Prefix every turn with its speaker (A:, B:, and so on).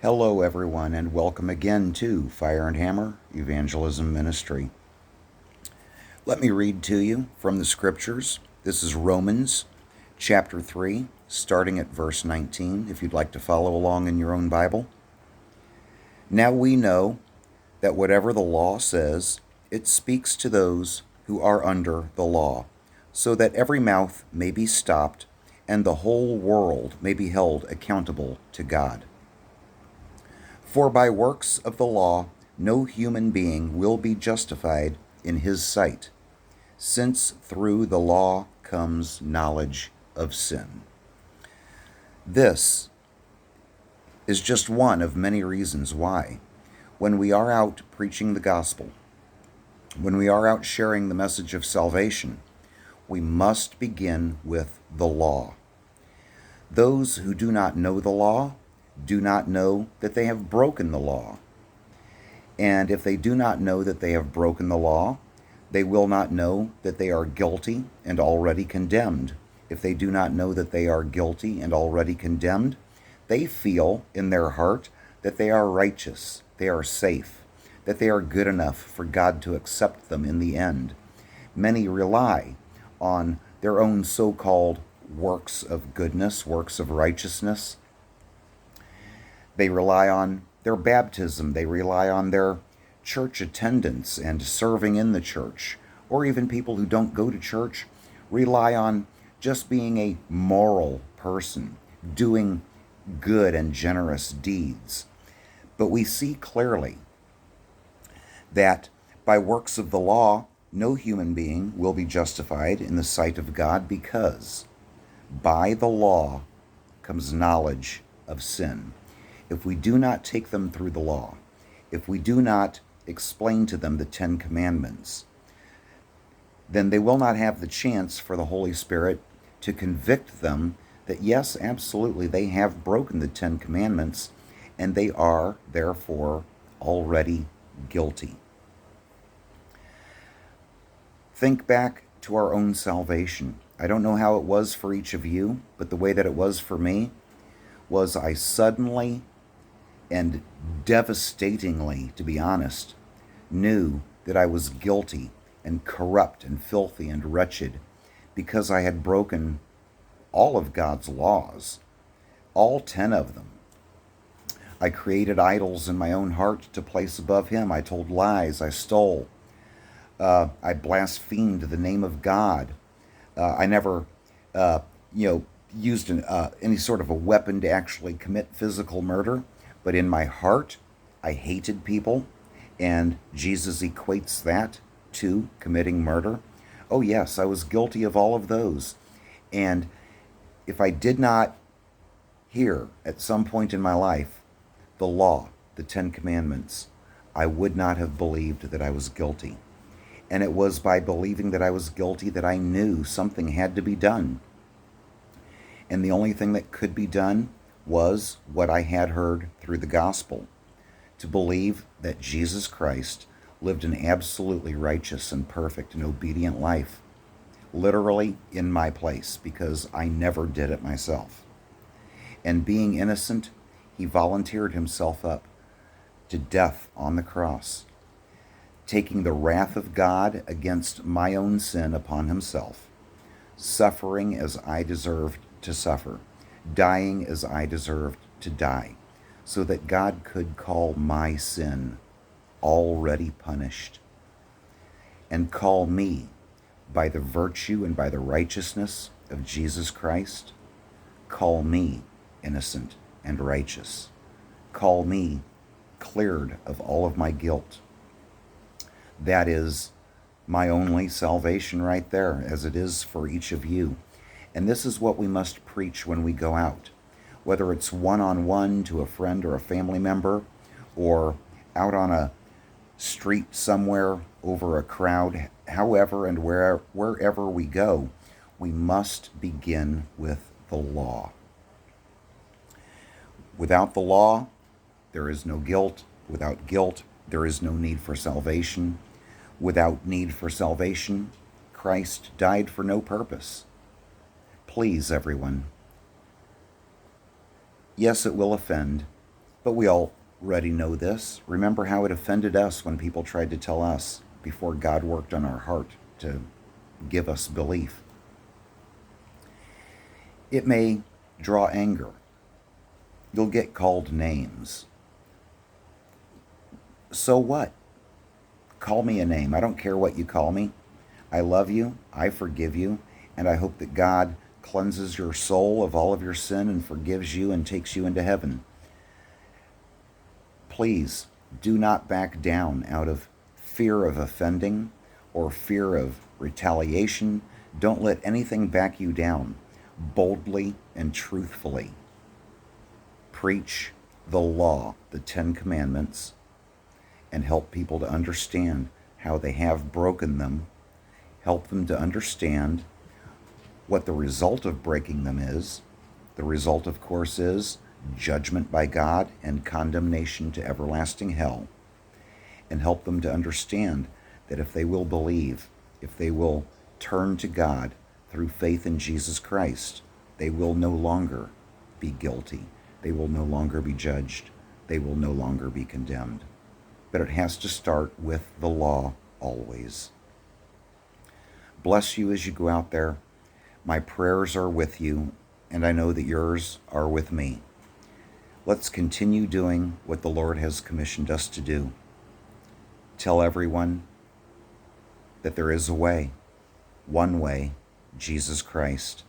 A: Hello, everyone, and welcome again to Fire and Hammer Evangelism Ministry. Let me read to you from the scriptures. This is Romans chapter 3, starting at verse 19, if you'd like to follow along in your own Bible. Now we know that whatever the law says, it speaks to those who are under the law, so that every mouth may be stopped and the whole world may be held accountable to God. For by works of the law no human being will be justified in his sight, since through the law comes knowledge of sin. This is just one of many reasons why, when we are out preaching the gospel, when we are out sharing the message of salvation, we must begin with the law. Those who do not know the law do not know that they have broken the law. And if they do not know that they have broken the law, they will not know that they are guilty and already condemned. If they do not know that they are guilty and already condemned, they feel in their heart that they are righteous, they are safe, that they are good enough for God to accept them in the end. Many rely on their own so-called works of goodness, works of righteousness. They rely on their baptism. They rely on their church attendance and serving in the church. Or even people who don't go to church rely on just being a moral person, doing good and generous deeds. But we see clearly that by works of the law, no human being will be justified in the sight of God, because by the law comes knowledge of sin. If we do not take them through the law, if we do not explain to them the 10 Commandments, then they will not have the chance for the Holy Spirit to convict them that yes, absolutely, they have broken the 10 Commandments, and they are, therefore, already guilty. Think back to our own salvation. I don't know how it was for each of you, but the way that it was for me was I suddenly and devastatingly, to be honest, knew that I was guilty and corrupt and filthy and wretched because I had broken all of God's laws, all 10 of them. I created idols in my own heart to place above Him. I told lies. I stole. I blasphemed the name of God. I never, used any sort of a weapon to actually commit physical murder. But in my heart, I hated people, and Jesus equates that to committing murder. Oh yes, I was guilty of all of those. And if I did not hear at some point in my life the law, the 10 Commandments, I would not have believed that I was guilty. And it was by believing that I was guilty that I knew something had to be done. And the only thing that could be done was what I had heard through the gospel, to believe that Jesus Christ lived an absolutely righteous and perfect and obedient life, literally in my place, because I never did it myself. And being innocent, He volunteered Himself up to death on the cross, taking the wrath of God against my own sin upon Himself, suffering as I deserved to suffer, dying as I deserved to die, so that God could call my sin already punished and call me, by the virtue and by the righteousness of Jesus Christ, call me innocent and righteous, call me cleared of all of my guilt. That is my only salvation right there, as it is for each of you. And this is what we must preach when we go out, whether it's one-on-one to a friend or a family member, or out on a street somewhere over a crowd. However and wherever we go, we must begin with the law. Without the law, there is no guilt. Without guilt, there is no need for salvation. Without need for salvation, Christ died for no purpose. Please, everyone. Yes, it will offend. But we already know this. Remember how it offended us when people tried to tell us before God worked on our heart to give us belief. It may draw anger. You'll get called names. So what? Call me a name. I don't care what you call me. I love you. I forgive you. And I hope that God cleanses your soul of all of your sin and forgives you and takes you into heaven. Please do not back down out of fear of offending or fear of retaliation. Don't let anything back you down. Boldly and truthfully preach the law, the 10 Commandments, and help people to understand how they have broken them. Help them to understand what the result of breaking them is. The result, of course, is judgment by God and condemnation to everlasting hell. And help them to understand that if they will believe, if they will turn to God through faith in Jesus Christ, they will no longer be guilty. They will no longer be judged. They will no longer be condemned. But it has to start with the law always. Bless you as you go out there. My prayers are with you, and I know that yours are with me. Let's continue doing what the Lord has commissioned us to do. Tell everyone that there is a way, one way, Jesus Christ.